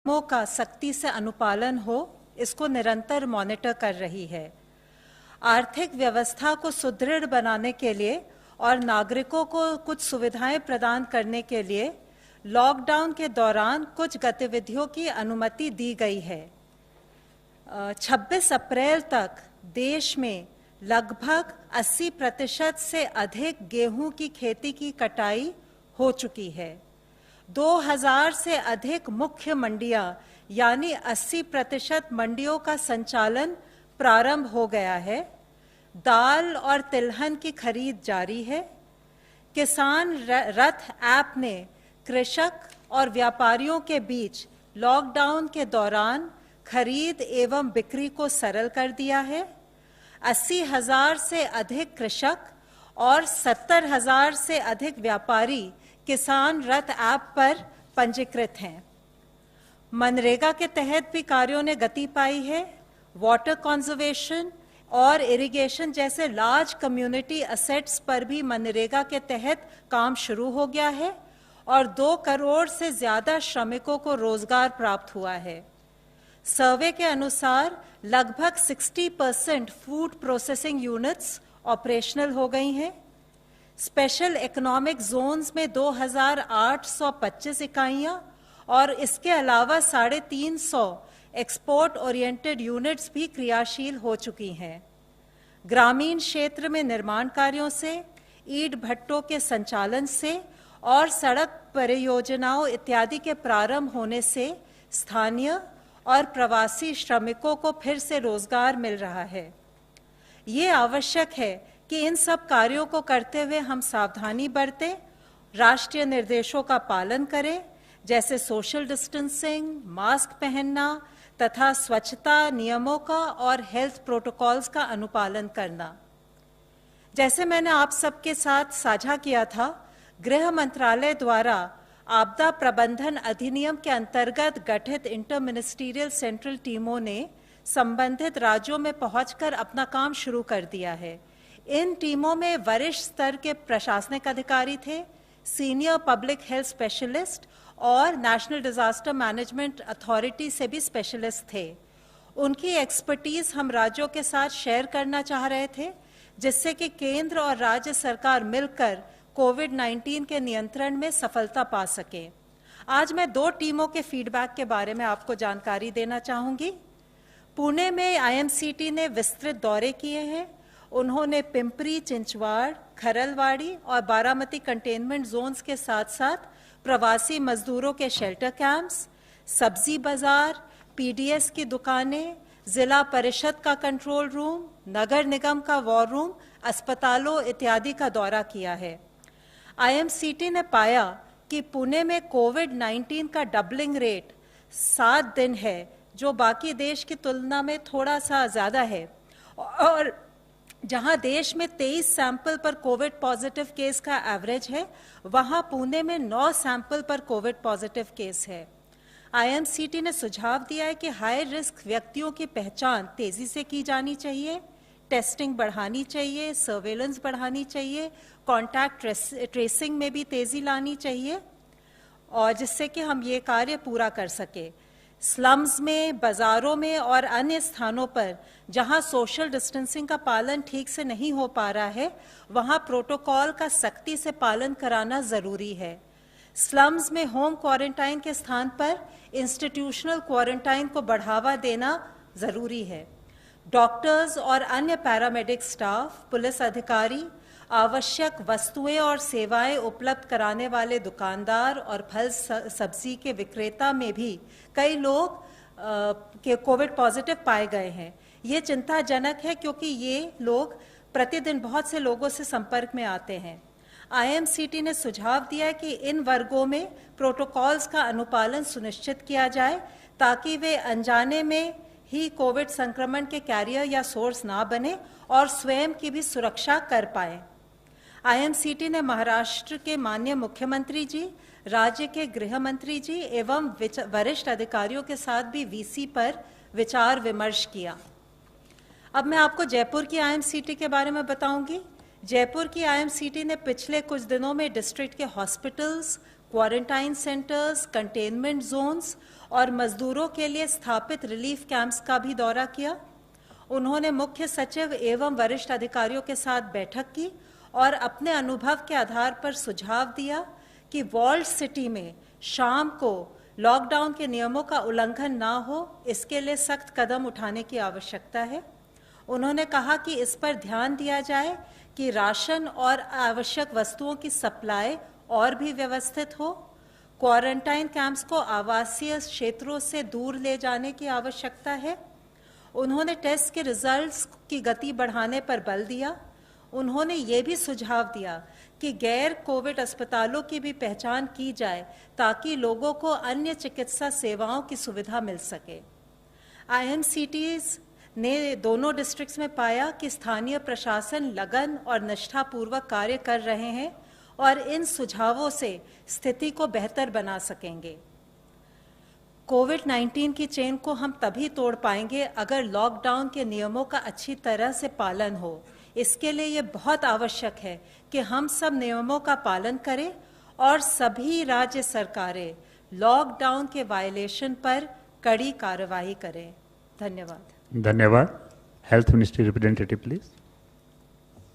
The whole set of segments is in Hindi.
नियमों का सख्ती से अनुपालन हो, इसको निरंतर मॉनिटर कर रही है। आर्थिक व्यवस्था को सुदृढ़ बनाने के लिए और नागरिकों को कुछ सुविधाएं प्रदान करने के लिए लॉकडाउन के दौरान कुछ गतिविधियों की अनुमति दी गई है। 26 अप्रैल तक देश में लगभग 80% से अधिक गेहूं की खेती की कटाई हो चुकी है। 2000 से अधिक मुख्य मंडियां यानी 80% मंडियों का संचालन प्रारंभ हो गया है। दाल और तिलहन की खरीद जारी है। किसान रथ ऐप ने कृषक और व्यापारियों के बीच लॉकडाउन के दौरान खरीद एवं बिक्री को सरल कर दिया है। 80,000 से अधिक कृषक और 70,000 से अधिक व्यापारी किसान रथ ऐप पर पंजीकृत हैं। मनरेगा के तहत भी कार्यों ने गति पाई है। वाटर कंजर्वेशन और इरिगेशन जैसे लार्ज कम्युनिटी असेट्स पर भी मनरेगा के तहत काम शुरू हो गया है और 2 करोड़ से ज्यादा श्रमिकों को रोजगार प्राप्त हुआ है। सर्वे के अनुसार लगभग 60% फूड प्रोसेसिंग यूनिट्स ऑपरेशनल हो गई हैं। स्पेशल इकोनॉमिक जोन्स में 2,825 इकाइयां और इसके अलावा 350 एक्सपोर्ट ओरिएंटेड यूनिट्स भी क्रियाशील हो चुकी हैं। ग्रामीण क्षेत्र में निर्माण कार्यों से, ईंट भट्टों के संचालन से और सड़क परियोजनाओं इत्यादि के प्रारंभ होने से स्थानीय और प्रवासी श्रमिकों को फिर से रोजगार मिल रहा है। ये आवश्यक है कि इन सब कार्यों को करते हुए हम सावधानी बरतें, राष्ट्रीय निर्देशों का पालन करें, जैसे सोशल डिस्टेंसिंग, मास्क पहनना तथा स्वच्छता नियमों का और हेल्थ प्रोटोकॉल्स का अनुपालन करना। जैसे मैंने आप सबके साथ साझा किया था, गृह मंत्रालय द्वारा आपदा प्रबंधन अधिनियम के अंतर्गत गठित इंटर मिनिस्टीरियल सेंट्रल टीमों ने संबंधित राज्यों में पहुंचकर अपना काम शुरू कर दिया है। इन टीमों में वरिष्ठ स्तर के प्रशासनिक अधिकारी थे, सीनियर पब्लिक हेल्थ स्पेशलिस्ट और नेशनल डिजास्टर मैनेजमेंट अथॉरिटी से भी स्पेशलिस्ट थे। उनकी एक्सपर्टीज हम राज्यों के साथ शेयर करना चाह रहे थे, जिससे कि केंद्र और राज्य सरकार मिलकर कोविड-19 के नियंत्रण में सफलता पा सके। आज मैं 2 टीमों के फीडबैक के बारे में आपको जानकारी देना चाहूंगी। पुणे में आईएमसीटी ने विस्तृत दौरे किए हैं। उन्होंने पिंपरी, चिंचवाड़, खरलवाड़ी और बारामती कंटेनमेंट जोन्स के साथ साथ प्रवासी मजदूरों के शेल्टर कैंप्स, सब्जी बाजार, पीडीएस की दुकानें, जिला परिषद का कंट्रोल रूम, नगर निगम का वॉर रूम, अस्पतालों इत्यादि का दौरा किया है। आईएमसीटी ने पाया कि पुणे में कोविड-19 का डबलिंग रेट 7 दिन है, जो बाकी देश की तुलना में थोड़ा सा ज्यादा है, और जहां देश में 23 सैंपल पर कोविड पॉजिटिव केस का एवरेज है, वहां पुणे में 9 सैंपल पर कोविड पॉजिटिव केस है। आईएमसीटी ने सुझाव दिया है कि हाई रिस्क व्यक्तियों की पहचान तेजी से की जानी चाहिए, टेस्टिंग बढ़ानी चाहिए, सर्वेलेंस बढ़ानी चाहिए, कॉन्टैक्ट ट्रेसिंग में भी तेजी लानी चाहिए, और जिससे कि हम ये कार्य पूरा कर सके। स्लम्स में, बाजारों में और अन्य स्थानों पर जहां सोशल डिस्टेंसिंग का पालन ठीक से नहीं हो पा रहा है, वहां प्रोटोकॉल का सख्ती से पालन कराना जरूरी है। स्लम्स में होम क्वारंटाइन के स्थान पर इंस्टीट्यूशनल क्वारंटाइन को बढ़ावा देना जरूरी है। डॉक्टर्स और अन्य पैरामेडिक स्टाफ, पुलिस अधिकारी, आवश्यक वस्तुएं और सेवाएं उपलब्ध कराने वाले दुकानदार और फल सब्जी के विक्रेता में भी कई लोग के कोविड पॉजिटिव पाए गए हैं। ये चिंताजनक है, क्योंकि ये लोग प्रतिदिन बहुत से लोगों से संपर्क में आते हैं। आईएमसीटी ने सुझाव दिया है कि इन वर्गों में प्रोटोकॉल्स का अनुपालन सुनिश्चित किया जाए, ताकि वे अनजाने में ही कोविड संक्रमण के कैरियर या सोर्स ना बने और स्वयं की भी सुरक्षा कर पाए। आईएमसीटी ने महाराष्ट्र के माननीय मुख्यमंत्री जी, राज्य के गृह मंत्री जी एवं वरिष्ठ अधिकारियों के साथ भी वीसी पर विचार विमर्श किया। अब मैं आपको जयपुर की आईएमसीटी के बारे में बताऊंगी। जयपुर की आईएमसीटी ने पिछले कुछ दिनों में डिस्ट्रिक्ट के hospitals, quarantine centres, containment zones और मजदूरों के लिए स्थापित रिलीफ कैंप्स का भी दौरा किया। उन्होंने मुख्य सचिव एवं वरिष्ठ अधिकारियों के साथ बैठक की और अपने अनुभव के आधार पर सुझाव दिया कि वॉल्ड सिटी में शाम को लॉकडाउन के नियमों का उल्लंघन ना हो, इसके लिए सख्त कदम उठाने की आवश्यकता है। उन्होंने कहा कि इस पर ध्यान दिया जाए कि राशन और आवश्यक वस्तुओं की सप्लाई और भी व्यवस्थित हो। क्वारंटाइन कैंप्स को आवासीय क्षेत्रों से दूर ले जाने की आवश्यकता है। उन्होंने टेस्ट के रिजल्ट्स की गति बढ़ाने पर बल दिया। उन्होंने ये भी सुझाव दिया कि गैर कोविड अस्पतालों की भी पहचान की जाए ताकि लोगों को अन्य चिकित्सा सेवाओं की सुविधा मिल सके। IMCTs ने दोनों डिस्ट्रिक्ट्स में पाया कि स्थानीय प्रशासन लगन और निष्ठापूर्वक कार्य कर रहे हैं और इन सुझावों से स्थिति को बेहतर बना सकेंगे। कोविड-19 की चेन को हम तभी तोड़ पाएंगे अगर लॉकडाउन के नियमों का अच्छी तरह से पालन हो। इसके लिए ये बहुत आवश्यक है कि हम सब नियमों का पालन करें और सभी राज्य सरकारें लॉकडाउन के वायलेशन पर कड़ी कार्रवाई करें। धन्यवाद। धन्यवाद। Health ministry representative please.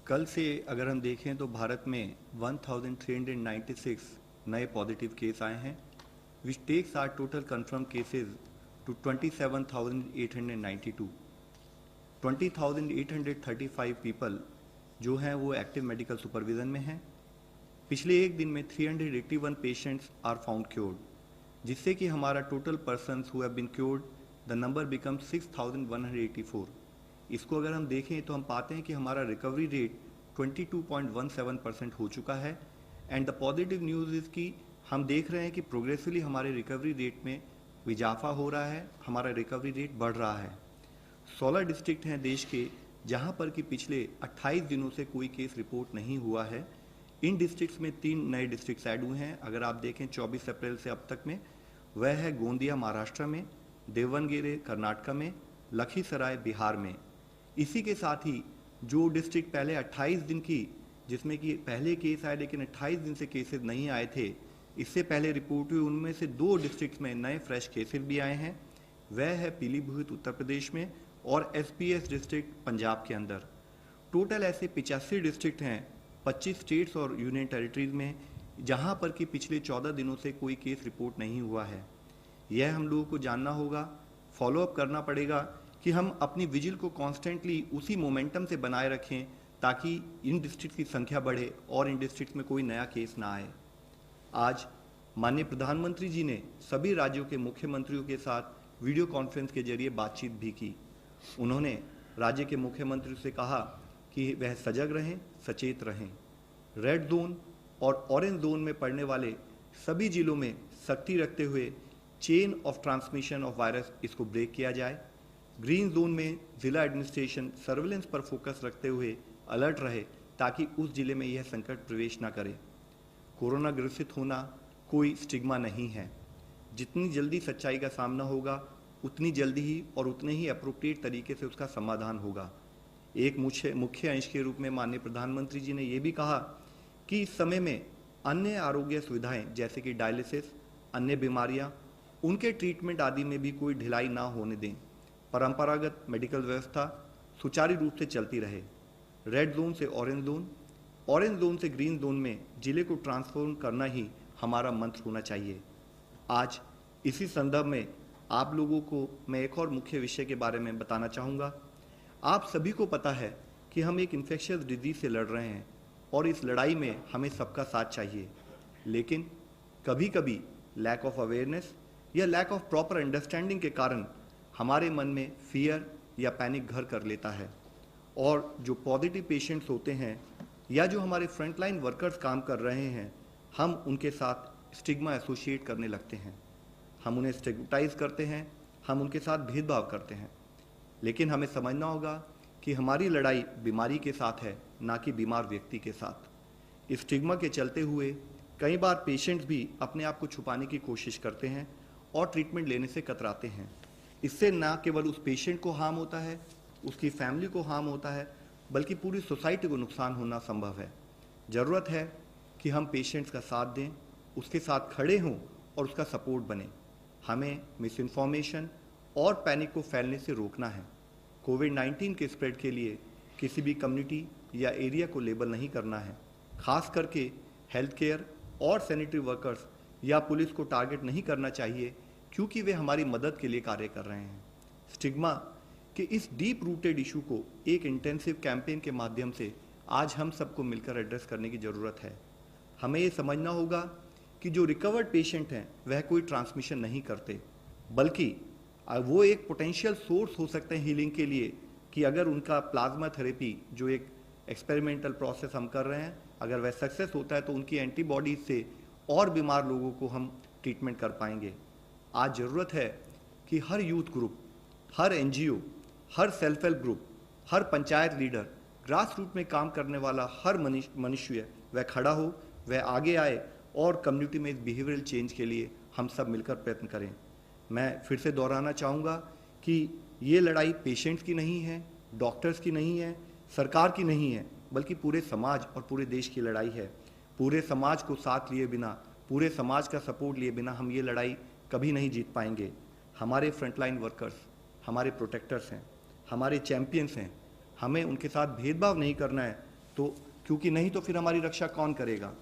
कल से अगर हम देखें तो भारत में 1396 नए पॉजिटिव केस आए हैं, which takes our total confirmed cases to 27,892. 20,835 people जो हैं वो एक्टिव मेडिकल सुपरविजन में हैं। पिछले एक दिन में 381 पेशेंट्स आर फाउंड क्योर्ड, जिससे कि हमारा total persons who have been cured the number become 6,184। इसको अगर हम देखें तो हम पाते हैं कि हमारा रिकवरी रेट 22.17% हो चुका है। And the positive news is कि हम देख रहे हैं कि प्रोग्रेसिवली हमारे रिकवरी रेट में इजाफा हो रहा है, हमारा रिकवरी रेट बढ़ रहा है। 16 डिस्ट्रिक्ट हैं देश के जहां पर कि पिछले 28 दिनों से कोई केस रिपोर्ट नहीं हुआ है। इन डिस्ट्रिक्ट्स में 3 नए डिस्ट्रिक्ट्स ऐड हुए हैं। अगर आप देखें 24 अप्रैल से अब तक में, वह है गोंदिया महाराष्ट्र में, देवनगेरे कर्नाटक में, लखीसराय बिहार में। इसी के साथ ही जो डिस्ट्रिक्ट पहले 28 दिन की, जिसमें कि पहले केस आए लेकिन 28 दिन से केसेस नहीं आए थे, इससे पहले रिपोर्ट हुई, उनमें से 2 डिस्ट्रिक्ट्स में नए फ्रेश केसेस भी आए हैं। वह है पीलीभीत उत्तर प्रदेश में और SPS डिस्ट्रिक्ट पंजाब के अंदर। टोटल ऐसे 85 डिस्ट्रिक्ट हैं 25 स्टेट्स और यूनियन टेरिटरीज में, जहां पर कि पिछले 14 दिनों से कोई केस रिपोर्ट नहीं हुआ है। यह हम लोगों को जानना होगा, फॉलोअप करना पड़ेगा कि हम अपनी विजिल को कॉन्स्टेंटली उसी मोमेंटम से बनाए रखें ताकि इन डिस्ट्रिक्ट की संख्या बढ़े और इन डिस्ट्रिक्ट में कोई नया केस ना आए। आज माननीय प्रधानमंत्री जी ने सभी राज्यों के मुख्यमंत्रियों के साथ वीडियो कॉन्फ्रेंस के जरिए बातचीत भी की। उन्होंने राज्य के मुख्यमंत्री से कहा कि वह सजग रहें, सचेत रहें। रेड जोन और ऑरेंज जोन में पड़ने वाले सभी जिलों में सख्ती रखते हुए chain of transmission of virus इसको ब्रेक किया जाए। ग्रीन जोन में जिला एडमिनिस्ट्रेशन सर्विलेंस पर फोकस रखते हुए अलर्ट रहे ताकि उस जिले में यह संकट प्रवेश न करे। कोरोना ग्रसित होना कोई स्टिग्मा नहीं है। जितनी जल्दी सच्चाई का सामना होगा उतनी जल्दी ही और उतने ही अप्रोप्रिएट तरीके से उसका समाधान होगा। एक मुख्य अंश के रूप में माननीय प्रधानमंत्री जी ने यह भी कहा कि इस समय में अन्य आरोग्य सुविधाएं जैसे कि डायलिसिस, अन्य बीमारियां, उनके ट्रीटमेंट आदि में भी कोई ढिलाई ना होने दें। परंपरागत मेडिकल व्यवस्था सुचारू रूप से चलती रहे। रेड जोन से ऑरेंज जोन, ऑरेंज जोन से ग्रीन जोन में जिले को ट्रांसफॉर्म करना ही हमारा मंत्र होना चाहिए। आज इसी संदर्भ में आप लोगों को मैं एक और मुख्य विषय के बारे में बताना चाहूँगा। आप सभी को पता है कि हम एक इन्फेक्शियस डिजीज से लड़ रहे हैं और इस लड़ाई में हमें सबका साथ चाहिए, लेकिन कभी कभी लैक ऑफ अवेयरनेस या लैक ऑफ प्रॉपर अंडरस्टैंडिंग के कारण हमारे मन में फियर या पैनिक घर कर लेता है और जो पॉजिटिव पेशेंट्स होते हैं या जो हमारे फ्रंटलाइन वर्कर्स काम कर रहे हैं, हम उनके साथ स्टिग्मा एसोसिएट करने लगते हैं। हम उन्हें स्टिग्मेटाइज करते हैं, हम उनके साथ भेदभाव करते हैं। लेकिन हमें समझना होगा कि हमारी लड़ाई बीमारी के साथ है, ना कि बीमार व्यक्ति के साथ। इस स्टिग्मा के चलते हुए कई बार पेशेंट्स भी अपने आप को छुपाने की कोशिश करते हैं और ट्रीटमेंट लेने से कतराते हैं। इससे ना केवल उस पेशेंट को हार्म होता है, उसकी फैमिली को हार्म होता है, बल्कि पूरी सोसाइटी को नुकसान होना संभव है। ज़रूरत है कि हम पेशेंट्स का साथ दें उसके साथ खड़े हों और उसका सपोर्ट बने। हमें मिस इन्फॉर्मेशन और पैनिक को फैलने से रोकना है। कोविड-19 के स्प्रेड के लिए किसी भी कम्युनिटी या एरिया को लेबल नहीं करना है। खास करके हेल्थ केयर और सैनिटरी वर्कर्स या पुलिस को टारगेट नहीं करना चाहिए, क्योंकि वे हमारी मदद के लिए कार्य कर रहे हैं। स्टिग्मा के इस डीप रूटेड इशू को एक इंटेंसिव कैंपेन के माध्यम से आज हम सबको मिलकर एड्रेस करने की ज़रूरत है। हमें ये समझना होगा कि जो रिकवर्ड पेशेंट हैं वह कोई ट्रांसमिशन नहीं करते, बल्कि वो एक पोटेंशियल सोर्स हो सकते हैं हीलिंग के लिए, कि अगर उनका प्लाज्मा थेरेपी जो एक एक्सपेरिमेंटल प्रोसेस हम कर रहे हैं, अगर वह सक्सेस होता है तो उनकी एंटीबॉडीज से और बीमार लोगों को हम ट्रीटमेंट कर पाएंगे। आज ज़रूरत है कि हर यूथ ग्रुप, हर एनजीओ, हर सेल्फ हेल्प ग्रुप, हर पंचायत लीडर, ग्रास रूट में काम करने वाला हर मनुष्य वह खड़ा हो, वह आगे आए और कम्युनिटी में इस बिहेवियरल चेंज के लिए हम सब मिलकर प्रयत्न करें। मैं फिर से दोहराना चाहूँगा कि ये लड़ाई पेशेंट्स की नहीं है, डॉक्टर्स की नहीं है, सरकार की नहीं है, बल्कि पूरे समाज और पूरे देश की लड़ाई है। पूरे समाज को साथ लिए बिना, पूरे समाज का सपोर्ट लिए बिना हम ये लड़ाई कभी नहीं जीत पाएंगे। हमारे फ्रंटलाइन वर्कर्स हमारे प्रोटेक्टर्स हैं, हमारे चैंपियंस हैं। हमें उनके साथ भेदभाव नहीं करना है, तो क्योंकि नहीं तो फिर हमारी रक्षा कौन करेगा।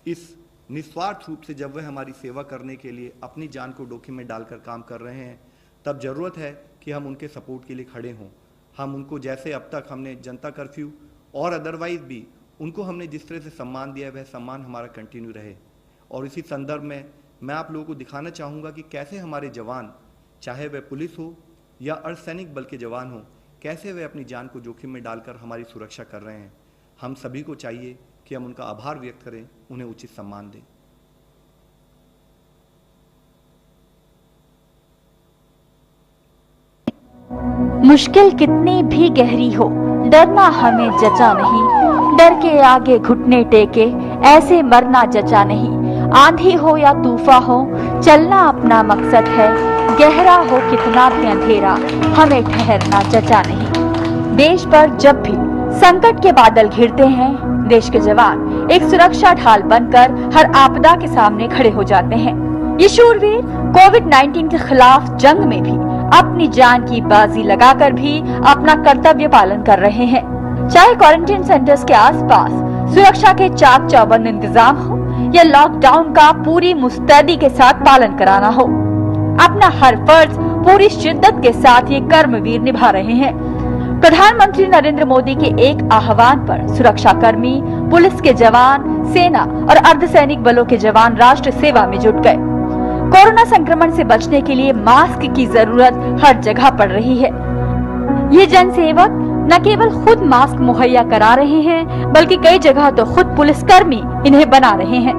इस निस्वार्थ रूप से जब वह हमारी सेवा करने के लिए अपनी जान को जोखिम में डालकर काम कर रहे हैं, तब ज़रूरत है कि हम उनके सपोर्ट के लिए खड़े हों। हम उनको, जैसे अब तक हमने जनता कर्फ्यू और अदरवाइज भी उनको हमने जिस तरह से सम्मान दिया है, वह सम्मान हमारा कंटिन्यू रहे। और इसी संदर्भ में मैं आप लोगों को दिखाना चाहूँगा कि कैसे हमारे जवान, चाहे वह पुलिस हो या अर्धसैनिक बल के जवान हो, कैसे वे अपनी जान को जोखिम में डालकर हमारी सुरक्षा कर रहे हैं। हम सभी को चाहिए कि हम उनका आभार व्यक्त करें, उन्हें उचित सम्मान दें। मुश्किल कितनी भी गहरी हो, डरना हमें जचा नहीं। डर के आगे घुटने टेके ऐसे मरना जचा नहीं। आंधी हो या तूफान हो, चलना अपना मकसद है। गहरा हो कितना भी अंधेरा, हमें ठहरना जचा नहीं। देश पर जब भी संकट के बादल घिरते हैं, देश के जवान एक सुरक्षा ढाल बनकर हर आपदा के सामने खड़े हो जाते हैं। ये शूरवीर कोविड-19 के खिलाफ जंग में भी अपनी जान की बाजी लगाकर भी अपना कर्तव्य पालन कर रहे हैं। चाहे क्वारंटाइन सेंटर्स के आसपास सुरक्षा के चाक चौबंद इंतजाम हो या लॉकडाउन का पूरी मुस्तैदी के साथ पालन कराना हो, अपना हर फर्ज पूरी शिद्दत के साथ ये कर्मवीर निभा रहे हैं। प्रधानमंत्री नरेंद्र मोदी के एक आह्वान पर सुरक्षा कर्मी, पुलिस के जवान, सेना और अर्धसैनिक बलों के जवान राष्ट्र सेवा में जुट गए। कोरोना संक्रमण से बचने के लिए मास्क की जरूरत हर जगह पड़ रही है। ये जनसेवक न केवल खुद मास्क मुहैया करा रहे हैं, बल्कि कई जगह तो खुद पुलिसकर्मी इन्हें बना रहे हैं।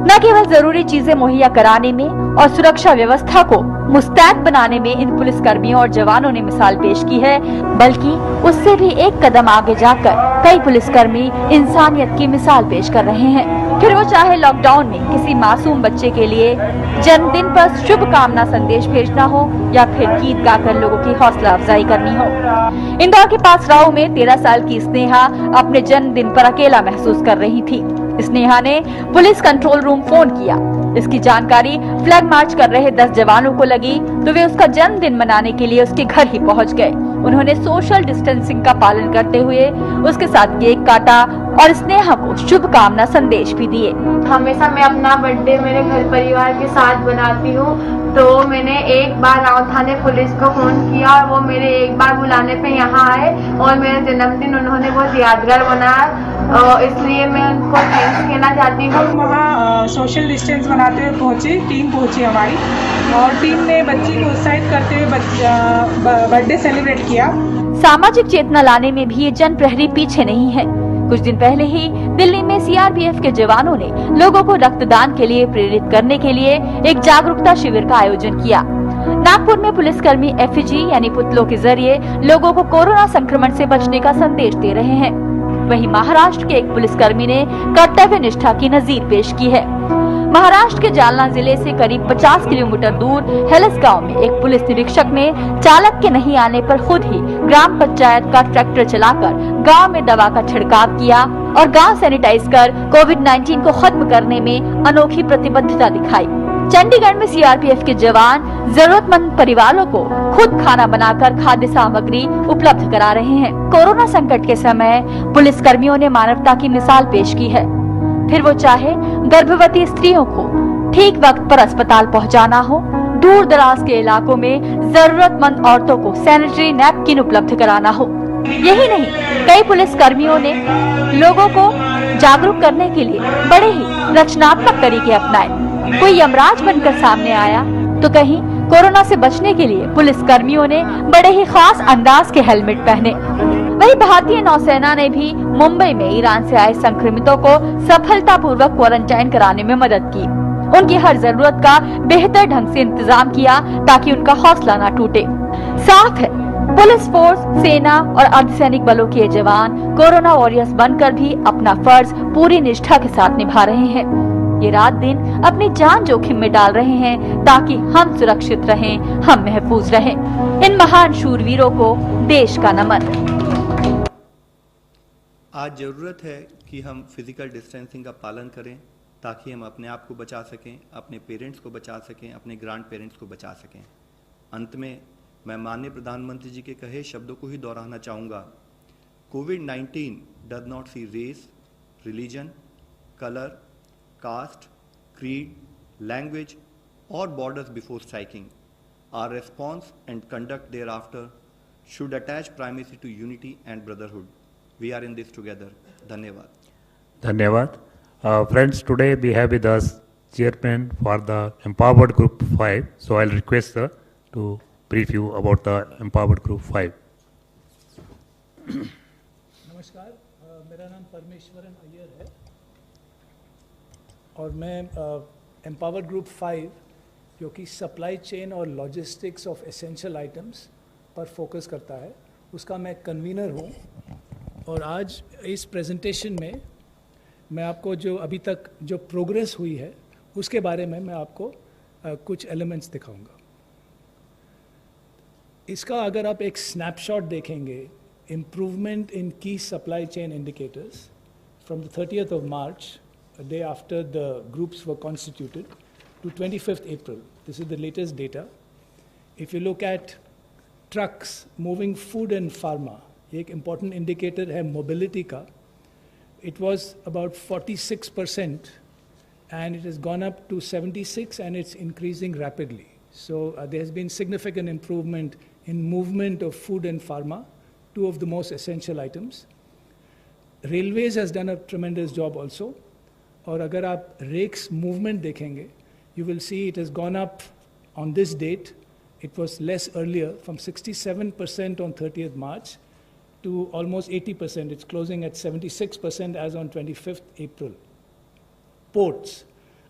न केवल जरूरी चीजें मुहैया कराने में और सुरक्षा व्यवस्था को मुस्तैद बनाने में इन पुलिसकर्मियों और जवानों ने मिसाल पेश की है, बल्कि उससे भी एक कदम आगे जाकर कई पुलिसकर्मी इंसानियत की मिसाल पेश कर रहे हैं। फिर वो चाहे लॉकडाउन में किसी मासूम बच्चे के लिए जन्मदिन पर शुभकामना संदेश भेजना हो या फिर गीत गाकर लोगों की हौसला अफजाई करनी हो। इंदौर के पास राव में 13 साल की स्नेहा अपने जन्मदिन पर अकेला महसूस कर रही थी। स्नेहा ने पुलिस कंट्रोल रूम फोन किया। इसकी जानकारी फ्लैग मार्च कर रहे 10 जवानों को लगी तो वे उसका जन्मदिन मनाने के लिए उसके घर ही पहुंच गए। उन्होंने सोशल डिस्टेंसिंग का पालन करते हुए उसके साथ केक काटा और स्नेहा को शुभकामना संदेश भी दिए। हमेशा मैं अपना बर्थडे मेरे घर परिवार के साथ बनाती हूँ, तो मैंने एक बार राव थाने पुलिस को फोन किया और वो मेरे एक बार बुलाने पे यहाँ आए और मेरा जन्मदिन उन्होंने बहुत यादगार बनाया, इसलिए मैं उनको थैंक्स कहना चाहती हूँ। वहाँ सोशल डिस्टेंस बनाते हुए पहुँची, टीम पहुँची हमारी, और टीम ने बच्ची को उत्साहित करते हुए बर्थडे सेलिब्रेट किया। सामाजिक चेतना लाने में भी ये जन प्रहरी पीछे नहीं है। कुछ दिन पहले ही दिल्ली में सीआरपीएफ के जवानों ने लोगों को रक्तदान के लिए प्रेरित करने के लिए एक जागरूकता शिविर का आयोजन किया। नागपुर में पुलिसकर्मी एफईजी यानी पुतलों के जरिए लोगों को कोरोना संक्रमण से बचने का संदेश दे रहे हैं। वहीं महाराष्ट्र के एक पुलिसकर्मी ने कर्तव्य निष्ठा की नजीर पेश की है। महाराष्ट्र के जालना जिले से करीब 50 किलोमीटर दूर हेलस गांव में एक पुलिस निरीक्षक ने चालक के नहीं आने पर खुद ही ग्राम पंचायत का ट्रैक्टर चलाकर गांव में दवा का छिड़काव किया और गांव सैनिटाइज कर कोविड-19 को खत्म करने में अनोखी प्रतिबद्धता दिखाई। चंडीगढ़ में सीआरपीएफ के जवान जरूरतमंद परिवारों को खुद खाना बनाकर खाद्य सामग्री उपलब्ध करा रहे हैं। कोरोना संकट के समय पुलिस कर्मियों ने मानवता की मिसाल पेश की है, फिर वो चाहे गर्भवती स्त्रियों को ठीक वक्त पर अस्पताल पहुंचाना हो, दूर दराज के इलाकों में जरूरतमंद औरतों को सैनिटरी नैपकिन उपलब्ध कराना हो। यही नहीं, कई पुलिस कर्मियों ने लोगों को जागरूक करने के लिए बड़े ही रचनात्मक तरीके अपनाए। कोई यमराज बनकर सामने आया तो कहीं कोरोना से बचने के लिए पुलिस कर्मियों ने बड़े ही खास अंदाज के हेलमेट पहने। वहीं भारतीय नौसेना ने भी मुंबई में ईरान से आए संक्रमितों को सफलतापूर्वक क्वारंटाइन कराने में मदद की। उनकी हर जरूरत का बेहतर ढंग से इंतजाम किया ताकि उनका हौसला न टूटे। साफ है, पुलिस फोर्स, सेना और अर्धसैनिक बलों के जवान कोरोना वॉरियर्स बनकर भी अपना फर्ज पूरी निष्ठा के साथ निभा रहे हैं। ये रात दिन अपनी जान जोखिम में डाल रहे हैं ताकि हम सुरक्षित रहें, हम महफूज रहें। इन महान शूरवीरों को देश का नमन। आज ज़रूरत है कि हम फिजिकल डिस्टेंसिंग का पालन करें ताकि हम अपने आप को बचा सकें, अपने पेरेंट्स को बचा सकें, अपने ग्रैंड पेरेंट्स को बचा सकें। अंत में मैं माननीय प्रधानमंत्री जी के कहे शब्दों को ही दोहराना चाहूँगा। COVID does not see race, religion, colour, caste, creed, language or borders before striking. Our response and conduct thereafter should attach primacy to unity and brotherhood. We are in this together. Dhanyavad. Dhanyavad. Friends, today we have with us chairman for the Empowered Group 5. So I'll request sir to brief you about the Empowered Group 5. नमस्कार, मेरा नाम परमेश्वरन अय्यर है और मैं एम्पावर्ड ग्रुप 5 जो कि सप्लाई चेन और लॉजिस्टिक्स ऑफ एसेंशियल आइटम्स पर फोकस करता है, उसका मैं कन्वीनर हूँ। और आज इस प्रेजेंटेशन में मैं आपको जो अभी तक जो प्रोग्रेस हुई है उसके बारे में मैं आपको कुछ एलिमेंट्स दिखाऊंगा। इसका अगर आप एक स्नैपशॉट देखेंगे, इम्प्रूवमेंट इन की supply chain indicators from the 30th of March, a day after the groups were constituted, to 25th April. This is the latest data. If you look at trucks moving food and pharma, एक important indicator है mobility का, it was about 46% and it has gone up to 76 and it's increasing rapidly. So there has been significant improvement in movement of food and pharma, two of the most essential items. Railways has done a tremendous job also. और अगर आप रेक्स मूवमेंट देखेंगे, you will see it has gone up on this date. It was less earlier, from 67% on 30th March to almost 80%. It's closing at 76% as on 25th April. Ports,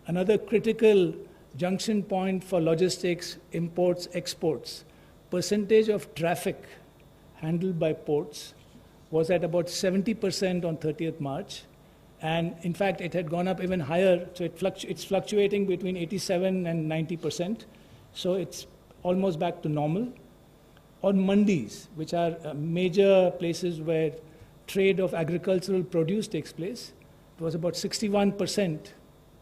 another critical junction point for logistics, imports, exports. Percentage of traffic handled by ports was at about 70% on 30th March. And in fact, it had gone up even higher, so it's fluctuating between 87 and 90%. So it's almost back to normal. On mandis, which are major places where trade of agricultural produce takes place, it was about 61%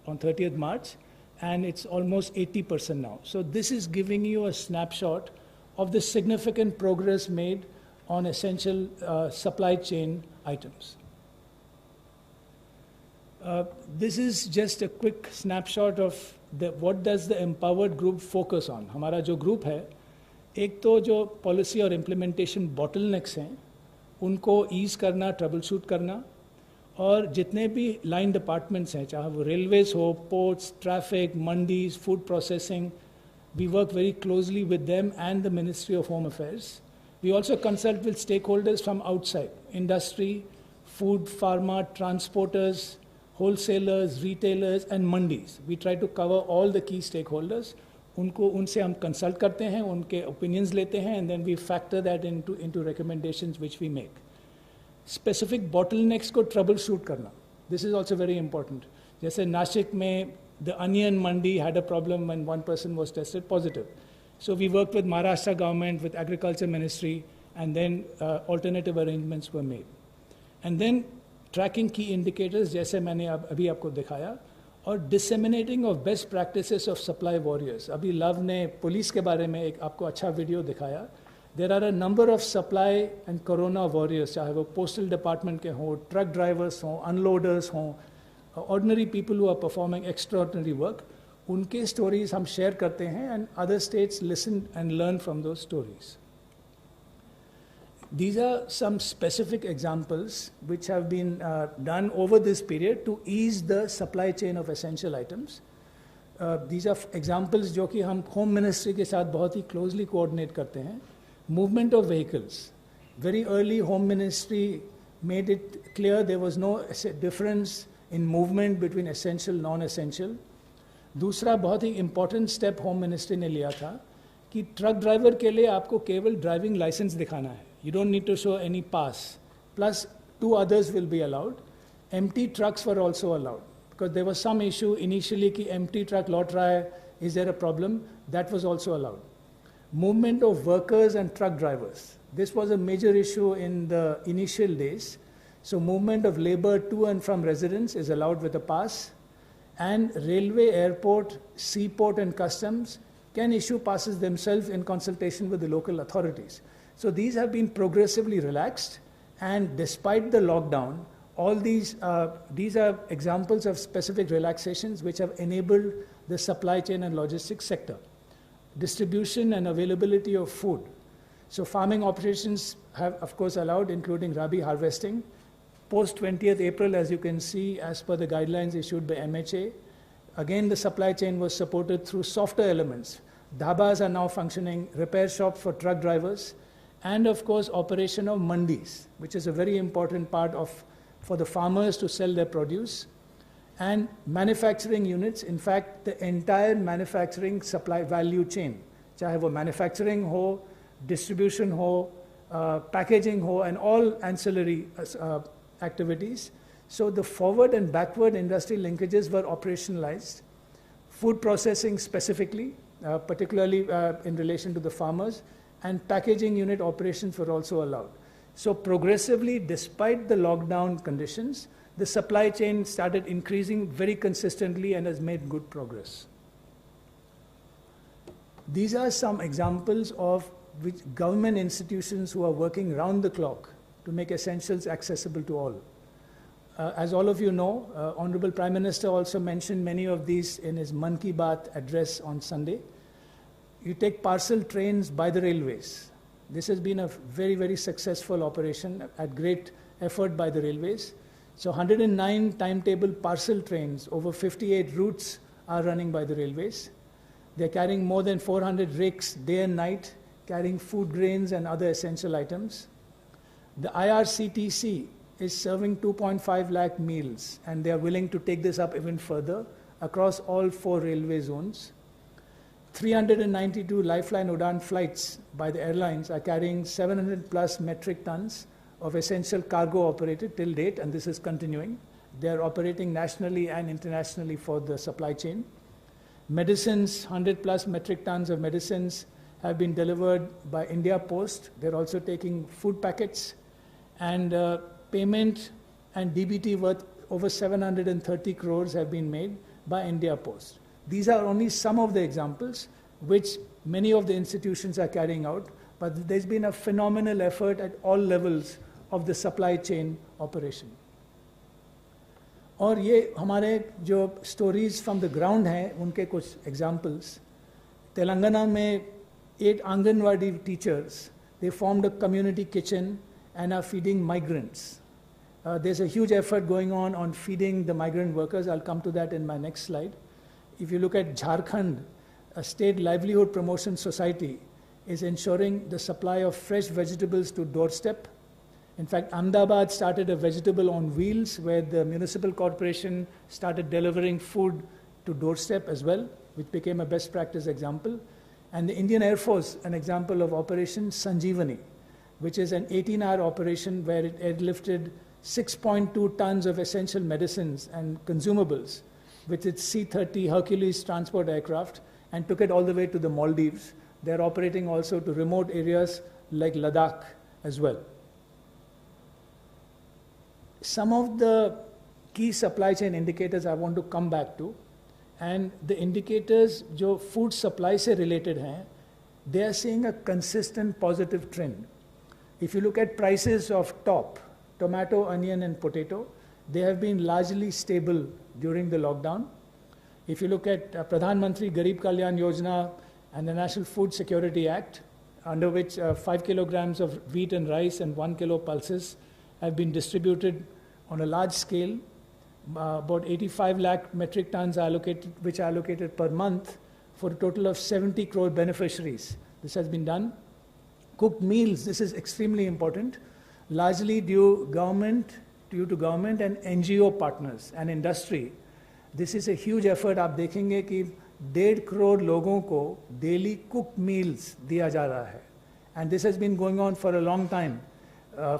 on 30th March, and it's almost 80% now. So this is giving you a snapshot of the significant progress made on essential supply chain items. This is just a quick snapshot of what does the empowered group focus on. हमारा जो ग्रुप है, एक तो जो पॉलिसी और इम्प्लीमेंटेशन बॉटलनेक्स हैं उनको ईज करना, ट्रबल शूट करना, और जितने भी लाइन डिपार्टमेंट्स हैं, चाहे वो रेलवेज हो, ports, traffic, mandis, food processing, we work very closely with them and the Ministry of Home Affairs. We also consult with stakeholders from outside, industry, food, pharma, transporters, wholesalers, retailers and mandis. We try to cover all the key stakeholders. उनसे हम consult करते हैं, उनके opinions लेते हैं, and then we factor that into recommendations which we make. Specific bottlenecks को troubleshoot करना. This is also very important. जैसे नासिक में the onion mandi had a problem when one person was tested positive. So we worked with Maharashtra government, with Agriculture Ministry, and then alternative arrangements were made. And then tracking की इंडिकेटर्स जैसे मैंने अभी आपको दिखाया, और disseminating of best practices of supply warriors. अभी लव ने पुलिस के बारे में एक आपको अच्छा वीडियो दिखाया. There are a number of supply and corona warriors, चाहे वो पोस्टल डिपार्टमेंट के हों, ट्रक ड्राइवर्स हों, अनलोडर्स हों, ordinary people who are performing extraordinary work. उनके स्टोरीज हम शेयर करते हैं and other states listen and learn from those stories. These are some specific examples which have been done over this period to ease the supply chain of essential items. These are examples जो कि हम होम मिनिस्ट्री के साथ बहुत ही क्लोजली कोऑर्डिनेट करते हैं. Movement of vehicles, very early home ministry made it clear there was no difference in movement between essential non essential. दूसरा बहुत ही इंपॉर्टेंट स्टेप होम मिनिस्ट्री ने लिया था कि ट्रक ड्राइवर के लिए आपको केवल ड्राइविंग लाइसेंस दिखाना है. You don't need to show any pass. Plus, 2 others will be allowed. Empty trucks were also allowed because there was some issue initially कि empty truck लौट रहा है, is there a problem? That was also allowed. Movement of workers and truck drivers. This was a major issue in the initial days. So movement of labor to and from residence is allowed with a pass. And railway, airport, seaport and customs can issue passes themselves in consultation with the local authorities. So these have been progressively relaxed, and despite the lockdown, all these are examples of specific relaxations which have enabled the supply chain and logistics sector. Distribution and availability of food. So farming operations have of course allowed, including rabi harvesting. Post 20th April, as you can see, as per the guidelines issued by MHA, again the supply chain was supported through softer elements. Dhabas are now functioning, repair shops for truck drivers, and of course operation of mandis, which is a very important part of for the farmers to sell their produce, and manufacturing units. In fact, the entire manufacturing supply value chain, chahe wo manufacturing ho, distribution ho, packaging ho, and all ancillary activities. So the forward and backward industry linkages were operationalized. Food processing specifically, particularly in relation to the farmers, and packaging unit operations were also allowed. So progressively, despite the lockdown conditions, the supply chain started increasing very consistently and has made good progress. These are some examples of which government institutions who are working round the clock to make essentials accessible to all. As all of you know, Honorable Prime Minister also mentioned many of these in his Mann Ki Baat address on Sunday. You take parcel trains by the railways. This has been a very, very successful operation at great effort by the railways. So 109 timetable parcel trains over 58 routes are running by the railways. They're carrying more than 400 rakes day and night, carrying food grains and other essential items. The IRCTC is serving 2.5 lakh meals, and they are willing to take this up even further across all 4 railway zones. 392 Lifeline Udan flights by the airlines are carrying 700 plus metric tons of essential cargo operated till date, and this is continuing. They are operating nationally and internationally for the supply chain. Medicines, 100 plus metric tons of medicines have been delivered by India Post. They're also taking food packets, and payment and DBT worth over 730 crores have been made by India Post. These are only some of the examples which many of the institutions are carrying out, but there's been a phenomenal effort at all levels of the supply chain operation. और ये हमारे जो stories from the ground हैं, उनके कुछ examples. तेलंगाना में 8 Anganwadi teachers, they formed a community kitchen and are feeding migrants. There's a huge effort going on feeding the migrant workers. I'll come to that in my next slide. If you look at Jharkhand, a state livelihood promotion society is ensuring the supply of fresh vegetables to doorstep. In fact, Ahmedabad started a vegetable on wheels where the municipal corporation started delivering food to doorstep as well, which became a best practice example. And the Indian Air Force, an example of Operation Sanjeevani, which is an 18-hour operation where it airlifted 6.2 tons of essential medicines and consumables with its C-30 Hercules transport aircraft and took it all the way to the Maldives. They're operating also to remote areas like Ladakh as well. some of the key supply chain indicators I want to come back to, and the indicators जो food supply से related हैं, they are seeing a consistent positive trend. If you look at prices of top, tomato, onion and potato, they have been largely stable during the lockdown. If you look at Pradhan Mantri Garib Kalyan Yojana and the National Food Security Act, under which 5 kilograms of wheat and rice and 1 kilo pulses have been distributed on a large scale. About 85 lakh metric tons are allocated per month for a total of 70 crore beneficiaries. This has been done. Cooked meals, this is extremely important, largely due to government and NGO partners and industry. This is a huge effort. आप देखेंगे कि 1.5 करोड़ लोगों को daily cooked meals दिया जा रहा है. And this has been going on for a long time,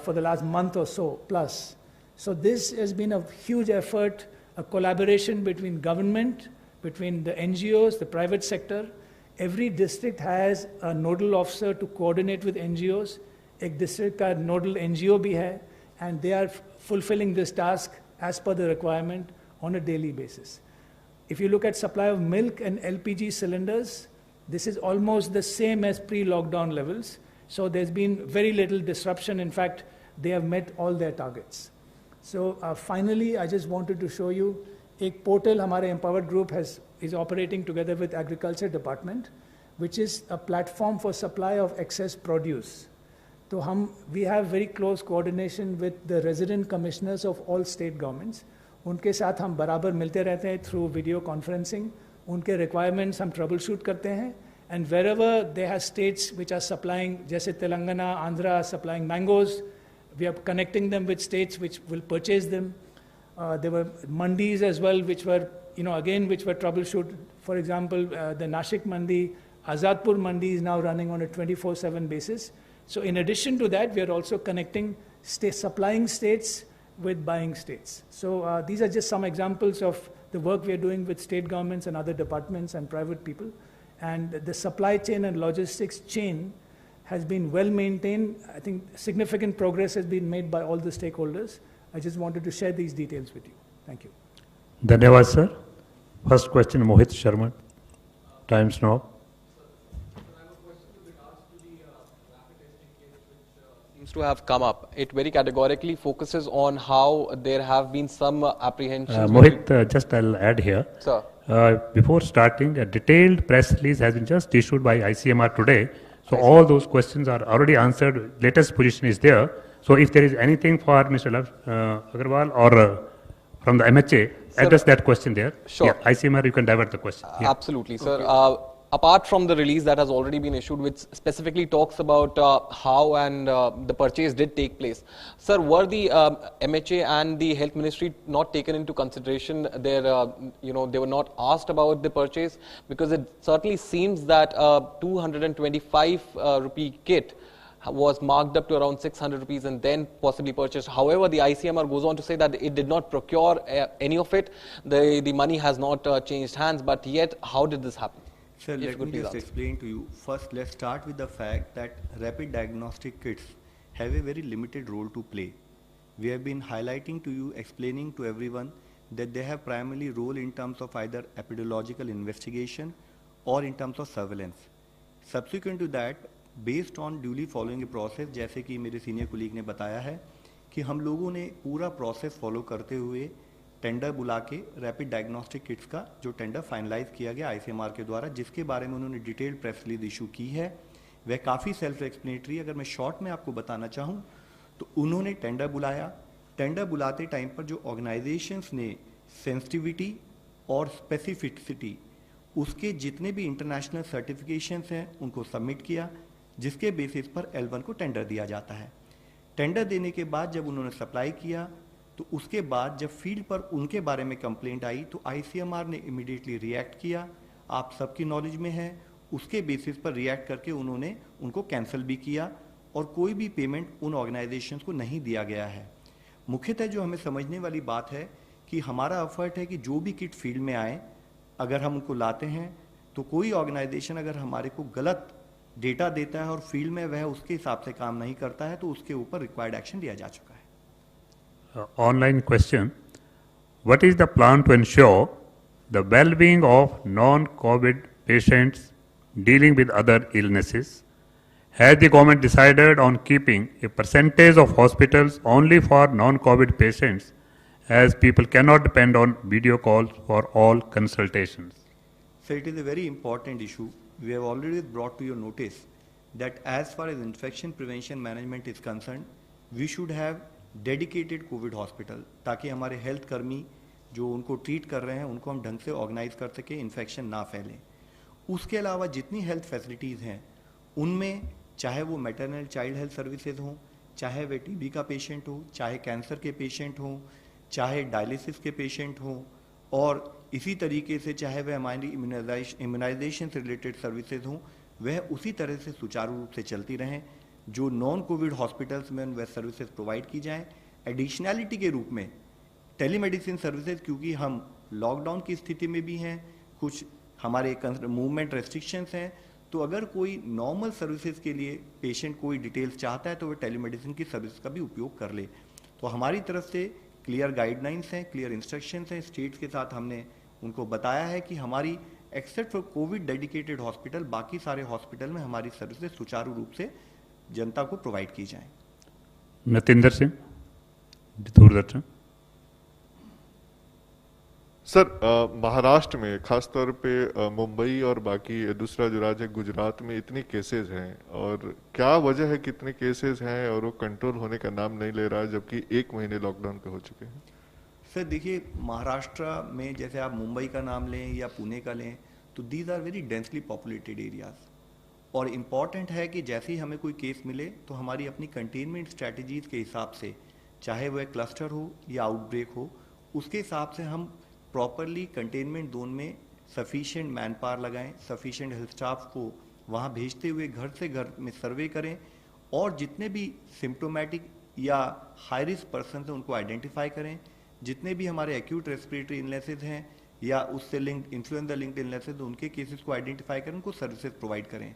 for the last month or so plus. So this has been a huge effort, a collaboration between government, between the NGOs, the private sector. Every district has a nodal officer to coordinate with NGOs. एक district का nodal NGO भी है, and they are fulfilling this task as per the requirement on a daily basis. If you look at supply of milk and LPG cylinders, this is almost the same as pre-lockdown levels. So there's been very little disruption. In fact, they have met all their targets. So finally, I just wanted to show you एक portal हमारे Empowered Group is operating together with Agriculture Department, which is a platform for supply of excess produce. So we have very close coordination with the resident commissioners of all state governments. उनके साथ हम बराबर मिलते रहते हैं through video conferencing. उनके requirements हम troubleshoot करते हैं. And wherever they have states which are supplying, जैसे Telangana, Andhra supplying mangoes, we are connecting them with states which will purchase them. There were mandis as well, which were, which were troubleshooted. For example, the Nashik mandi, Azadpur mandi is now running on a 24/7 basis. So in addition to that, we are also connecting supplying states with buying states. So these are just some examples of the work we are doing with state governments and other departments and private people. And the supply chain and logistics chain has been well maintained. I think significant progress has been made by all the stakeholders. I just wanted to share these details with you. Thank you. Dhanyavad, sir. First question, Mohit Sharma. Times now. Seems to have come up. It very categorically focuses on how there have been some apprehensions. Mohit, just I'll add here. Sir. Before starting, a detailed press release has been just issued by ICMR today. So all those questions are already answered. Latest position is there. So if there is anything for Mr. Agarwal or from the MHA, sir, address that question there. Sure. Yeah, ICMR, you can divert the question. Yeah. Absolutely, sir. Okay. Apart from the release that has already been issued, which specifically talks about how and the purchase did take place, sir, were the MHA and the Health Ministry not taken into consideration? They were not asked about the purchase, because it certainly seems that 225 rupee kit was marked up to around 600 rupees and then possibly purchased. However, the ICMR goes on to say that it did not procure any of it. The money has not changed hands, but yet how did this happen? Sir, let me just explain to you. First, let's start with the fact that rapid diagnostic kits have a very limited role to play. We have been highlighting to you, explaining to everyone that they have primarily role in terms of either epidemiological investigation or in terms of surveillance. Subsequent to that, based on duly following a process, जैसे कि मेरे सीनियर कोलीग ने बताया है कि हम लोगों ने पूरा प्रोसेस फॉलो करते हुए टेंडर बुला के रैपिड डायग्नोस्टिक किट्स का जो टेंडर फाइनलाइज किया गया आईसीएमआर के द्वारा, जिसके बारे में उन्होंने डिटेल्ड प्रेस रिलीज इशू की है, वह काफ़ी सेल्फ एक्सप्लेनेटरी। अगर मैं शॉर्ट में आपको बताना चाहूँ तो उन्होंने टेंडर बुलाया। टेंडर बुलाते टाइम पर जो ऑर्गेनाइजेशंस ने सेंसिटिविटी और स्पेसिफिसिटी उसके जितने भी इंटरनेशनल सर्टिफिकेशंस हैं उनको सबमिट किया, जिसके बेसिस पर L1 को टेंडर दिया जाता है। टेंडर देने के बाद जब उन्होंने सप्लाई किया तो उसके बाद जब फील्ड पर उनके बारे में कंप्लेंट आई तो आईसीएमआर ने इमीडिएटली रिएक्ट किया। आप सबकी नॉलेज में है, उसके बेसिस पर रिएक्ट करके उन्होंने उनको कैंसिल भी किया और कोई भी पेमेंट उन ऑर्गेनाइजेशंस को नहीं दिया गया है। मुख्यतः जो हमें समझने वाली बात है कि हमारा एफर्ट है कि जो भी किट फील्ड में आए, अगर हम उनको लाते हैं तो कोई ऑर्गेनाइजेशन अगर हमारे को गलत डेटा देता है और फील्ड में वह उसके हिसाब से काम नहीं करता है तो उसके ऊपर रिक्वायर्ड एक्शन लिया जा चुका है। online question. What is the plan to ensure the well-being of non-COVID patients dealing with other illnesses? Has the government decided on keeping a percentage of hospitals only for non-COVID patients, as people cannot depend on video calls for all consultations? So it is a very important issue. We have already brought to your notice that as far as infection prevention management is concerned, we should have dedicated COVID hospital, ताकि हमारे हेल्थ कर्मी जो उनको ट्रीट कर रहे हैं उनको हम ढंग से ऑर्गेनाइज कर सके, इन्फेक्शन ना फैले। उसके अलावा जितनी हेल्थ फैसिलिटीज़ हैं उनमें चाहे वो मैटरनल चाइल्ड हेल्थ सर्विसेज हों, चाहे वे टीबी का पेशेंट हो, चाहे कैंसर के पेशेंट हों, चाहे डायलिसिस के पेशेंट हों, और इसी तरीके से चाहे वह हमारी इम्यूनाइजेशन से रिलेटेड सर्विसेज हों, वह उसी तरह से सुचारू रूप से चलती रहें। जो नॉन कोविड हॉस्पिटल्स में वह सर्विसेज प्रोवाइड की जाएं। एडिशनैलिटी के रूप में टेलीमेडिसिन सर्विसेज, क्योंकि हम लॉकडाउन की स्थिति में भी हैं, कुछ हमारे मूवमेंट रेस्ट्रिक्शंस हैं, तो अगर कोई नॉर्मल सर्विसेज के लिए पेशेंट कोई डिटेल्स चाहता है तो वह टेलीमेडिसिन की सर्विस का भी उपयोग कर ले। तो हमारी तरफ से क्लियर गाइडलाइंस हैं, क्लियर इंस्ट्रक्शंस हैं। स्टेट्स के साथ हमने उनको बताया है कि हमारी except for Covid dedicated hospital, बाकी सारे हॉस्पिटल में हमारी सर्विसेज सुचारू रूप से जनता को प्रोवाइड की जाएं। नतेंद्र सिंह, दूरदर्शन। सर, महाराष्ट्र में खास तौर पे मुंबई और बाकी दूसरा जो राज्य है गुजरात में इतने केसेस हैं, और क्या वजह है कितने केसेस हैं और वो कंट्रोल होने का नाम नहीं ले रहा, जबकि 1 महीने लॉकडाउन के हो चुके हैं? सर देखिए, महाराष्ट्र में जैसे आप मुंबई का नाम लें या पुणे का लें, तो these are very densely populated areas, और इम्पॉर्टेंट है कि जैसे ही हमें कोई केस मिले तो हमारी अपनी कंटेनमेंट स्ट्रैटेजीज के हिसाब से, चाहे वह क्लस्टर हो या आउटब्रेक हो, उसके हिसाब से हम प्रॉपरली कंटेनमेंट जोन में सफिशिएंट मैन पावर लगाएं, सफिशिएंट हेल्थ स्टाफ को वहाँ भेजते हुए घर से घर में सर्वे करें, और जितने भी सिम्टोमेटिक या हाई रिस्क पर्सन हैं उनको आइडेंटिफाई करें। जितने भी हमारे एक्यूट रेस्पिरेटरी इलनेसेस हैं या उससे लिंक्ड इन्फ्लुएंजा लिंक्ड इलनेसेस, उनके केसेस को आइडेंटिफाई करें, उनको सर्विसेज प्रोवाइड करें।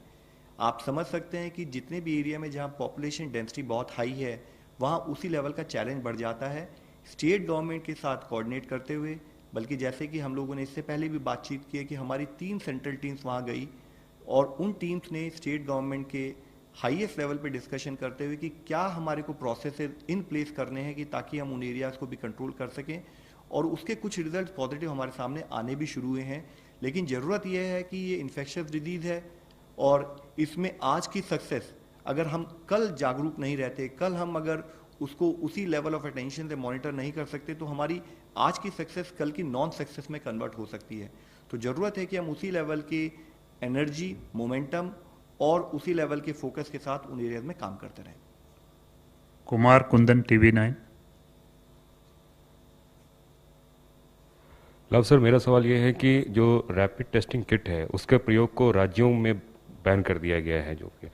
आप समझ सकते हैं कि जितने भी एरिया में जहाँ पॉपुलेशन डेंसिटी बहुत हाई है, वहाँ उसी लेवल का चैलेंज बढ़ जाता है। स्टेट गवर्नमेंट के साथ कोऑर्डिनेट करते हुए, बल्कि जैसे कि हम लोगों ने इससे पहले भी बातचीत की है कि हमारी 3 सेंट्रल टीम्स वहाँ गई, और उन टीम्स ने स्टेट गवर्नमेंट के हाईएस्ट लेवल पे डिस्कशन करते हुए कि क्या हमारे को प्रोसेसेस इन प्लेस करने हैं कि ताकि हम उन एरियाज को भी कंट्रोल कर सकें, और उसके कुछ रिजल्ट पॉजिटिव हमारे सामने आने भी शुरू हुए हैं। लेकिन ज़रूरत यह है कि ये इन्फेक्शियस डिजीज़ है, और इसमें आज की सक्सेस अगर हम कल जागरूक नहीं रहते, कल हम अगर उसको उसी लेवल ऑफ अटेंशन से मॉनिटर नहीं कर सकते, तो हमारी आज की सक्सेस कल की नॉन सक्सेस में कन्वर्ट हो सकती है। तो ज़रूरत है कि हम उसी लेवल की एनर्जी, मोमेंटम और उसी लेवल के फोकस के साथ उन एरियाज में काम करते रहें। Kumar Kundan, TV9। Love sir, मेरा सवाल ये है कि जो रैपिड टेस्टिंग किट है उसके प्रयोग को राज्यों में बैन कर दिया गया है, जो कि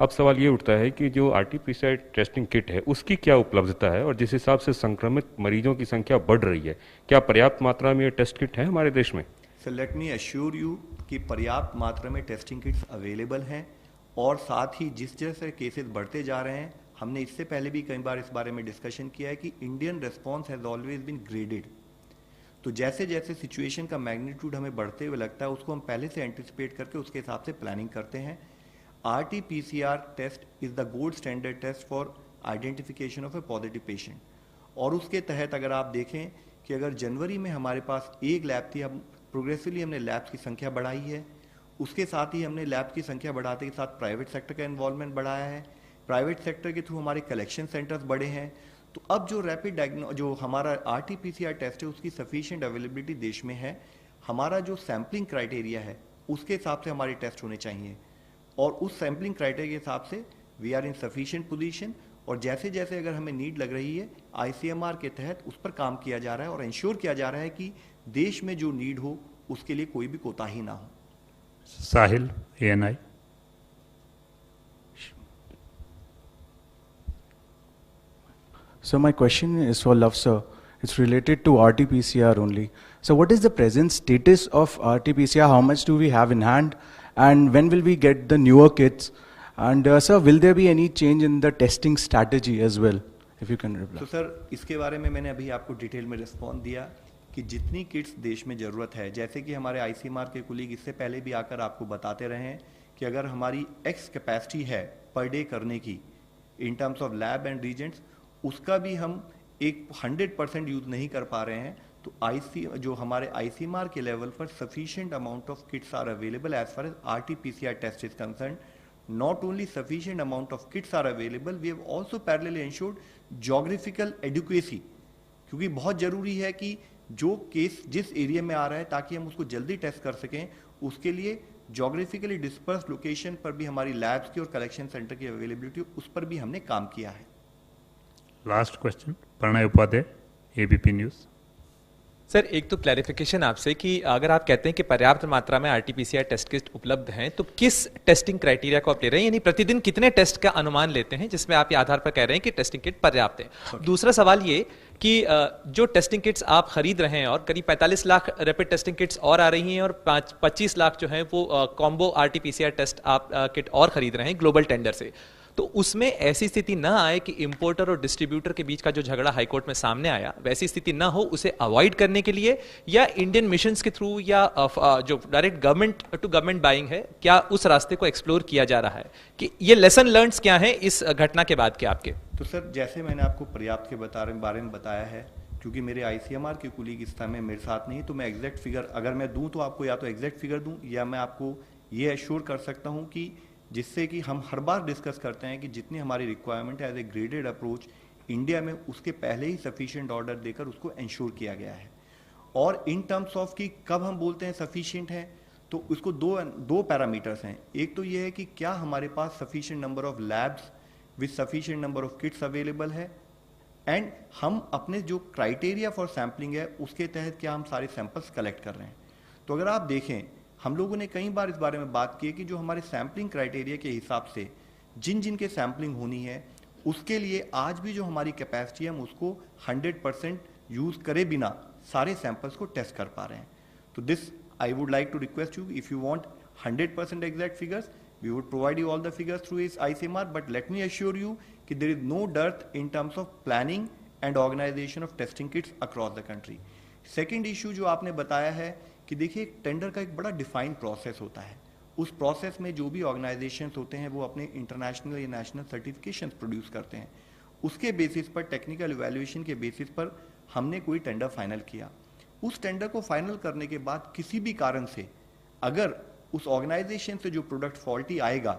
अब सवाल ये उठता है कि जो RT-PCR टेस्टिंग किट है उसकी क्या उपलब्धता है, और जिस हिसाब से संक्रमित मरीजों की संख्या बढ़ रही है, क्या पर्याप्त मात्रा में ये टेस्ट किट है हमारे देश में? Sir late me assure you कि पर्याप्त मात्रा में टेस्टिंग किट्स अवेलेबल हैं, और साथ ही जिस जैसे केसेस बढ़ते जा रहे हैं, हमने इससे पहले भी कई बार इस बारे में डिस्कशन किया है कि Indian response has always been graded. तो जैसे जैसे सिचुएशन का मैग्नीट्यूड हमें बढ़ते हुए लगता है, उसको हम पहले से एंटिसिपेट करके उसके हिसाब से प्लानिंग करते हैं। RT-PCR test is the gold standard test for identification of a positive patient, और उसके तहत अगर आप देखें कि अगर जनवरी में हमारे पास एक लैब थी, हम प्रोग्रेसिवली हमने लैब्स की संख्या बढ़ाई है। उसके साथ ही हमने लैब की संख्या बढ़ाते के साथ प्राइवेट सेक्टर का इन्वॉल्वमेंट बढ़ाया है। प्राइवेट सेक्टर के थ्रू हमारे कलेक्शन सेंटर्स बढ़े हैं। तो अब जो रैपिड जो हमारा RT-PCR टेस्ट है उसकी सफिशिएंट अवेलेबिलिटी देश में है। हमारा जो सैम्पलिंग क्राइटेरिया है उसके हिसाब से हमारे टेस्ट होने चाहिए, और उस सैम्पलिंग क्राइटेरिया के हिसाब से we are in sufficient position, और जैसे जैसे अगर हमें नीड लग रही है ICMR के तहत उस पर काम किया जा रहा है और इंश्योर किया जा रहा है कि देश में जो नीड हो उसके लिए कोई भी कोताही ना हो। साहिल, ANI। So my question is for Love sir. It's related to RT-PCR only. So what is the present status of RT-PCR? How much do we have in hand? And when will we get the newer kits? And sir, will there be any change in the testing strategy as well? if you can reply. तो सर इसके बारे में मैंने अभी आपको डिटेल में रिस्पॉन्स दिया कि जितनी किट्स देश में ज़रूरत है, जैसे कि हमारे आईसीएमआर के कुलीग इससे पहले भी आकर आपको बताते रहे हैं कि अगर हमारी एक्स कैपेसिटी है पर डे करने की इन terms of lab and Regents, उसका भी हम एक 100% यूज़ नहीं कर पा रहे हैं, तो जो हमारे आईसीएमआर के लेवल पर sufficient amount of kits are available as far as RT-PCR test is concern. Not only sufficient amount of kits are available, we have also parallelly ensured geographical adequacy, क्योंकि बहुत जरूरी है कि जो केस जिस एरिया में आ रहा है ताकि हम उसको जल्दी टेस्ट कर सकें, उसके लिए जोग्राफिकली डिस्पर्स लोकेशन पर भी हमारी लैब्स की और कलेक्शन सेंटर की अवेलेबिलिटी, उस पर भी हमने काम किया है. Last question, Pranay Upadhyay, ABP news. Sir, एक तो क्लैरिफिकेशन आपसे कि अगर आप कहते हैं कि पर्याप्त मात्रा में आरटीपीसीआर टेस्ट किट उपलब्ध हैं, तो किस टेस्टिंग क्राइटेरिया को आप ले रहे हैं, यानी प्रतिदिन कितने टेस्ट का अनुमान लेते हैं जिसमें आप ये आधार पर कह रहे हैं कि टेस्टिंग किट पर्याप्त है. दूसरा सवाल ये कि जो टेस्टिंग किट्स आप खरीद रहे हैं और करीब 45 लाख रैपिड टेस्टिंग किट्स और आ रही हैं और 25 लाख जो है वो कॉम्बो आरटीपीसीआर टेस्ट आप किट और खरीद रहे हैं ग्लोबल टेंडर से, तो उसमें ऐसी स्थिति ना आए कि इंपोर्टर और डिस्ट्रीब्यूटर के बीच का जो झगड़ा हाईकोर्ट में सामने आया, वैसी स्थिति ना हो, उसे अवॉइड करने के लिए या इंडियन मिशंस के थ्रू या जो direct government to government buying है, क्या उस रास्ते को एक्सप्लोर किया जा रहा है, कि ये लेसन लर्न्स क्या है इस घटना के बाद के आपके? तो सर, जैसे मैंने आपको पर्याप्त के बारे में बताया है, क्योंकि मेरे आईसीएमआर के कुलीग इस समय मेरे साथ नहीं, तो मैं एग्जैक्ट फिगर अगर मैं दूं तो आपको या तो एग्जैक्ट फिगर दूं या मैं आपको ये एश्योर कर सकता हूं कि जिससे कि हम हर बार डिस्कस करते हैं कि जितनी हमारी रिक्वायरमेंट है as a graded approach India में, उसके पहले ही सफिशिएंट ऑर्डर देकर उसको इंश्योर किया गया है. और इन टर्म्स ऑफ कि कब हम बोलते हैं सफिशिएंट है, तो उसको दो पैरामीटर्स हैं. एक तो ये है कि क्या हमारे पास sufficient number of labs with sufficient number of kits available है, एंड हम अपने जो क्राइटेरिया फॉर सैम्पलिंग है उसके तहत क्या हम सारे सैंपल्स कलेक्ट कर रहे हैं. तो अगर आप देखें, हम लोगों ने कई बार इस बारे में बात की है कि जो हमारे सैम्पलिंग क्राइटेरिया के हिसाब से जिन जिन के सैम्पलिंग होनी है, उसके लिए आज भी जो हमारी कैपेसिटी है हम उसको 100% यूज़ करे बिना सारे सैंपल्स को टेस्ट कर पा रहे हैं. तो this I would like to request you, if you want 100% exact figures, we would provide you all the figures through इस ICMR, but let me assure you कि there is no dearth in terms of planning and organisation of testing kits across the country. Second issue जो आपने बताया है कि देखिए, टेंडर का एक बड़ा डिफाइंड प्रोसेस होता है. उस प्रोसेस में जो भी ऑर्गेनाइजेशंस होते हैं वो अपने इंटरनेशनल या नेशनल सर्टिफिकेशंस प्रोड्यूस करते हैं. उसके बेसिस पर, टेक्निकल इवैल्यूएशन के बेसिस पर हमने कोई टेंडर फाइनल किया. उस टेंडर को फाइनल करने के बाद किसी भी कारण से अगर उस ऑर्गेनाइजेशन से जो प्रोडक्ट फॉल्टी आएगा,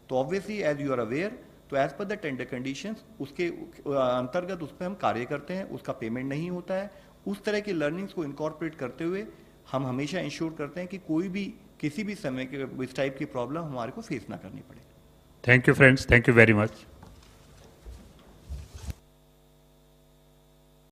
तो obviously as you are aware, तो as per the tender conditions उसके अंतर्गत उस पर हम कार्य करते हैं, उसका पेमेंट नहीं होता है. उस तरह की लर्निंग्स को इनकॉर्पोरेट करते हुए हम हमेशा इंश्योर करते हैं कि कोई भी किसी भी समय के इस टाइप की प्रॉब्लम हमारे को फेस ना करनी पड़े. Thank you friends, thank you very much.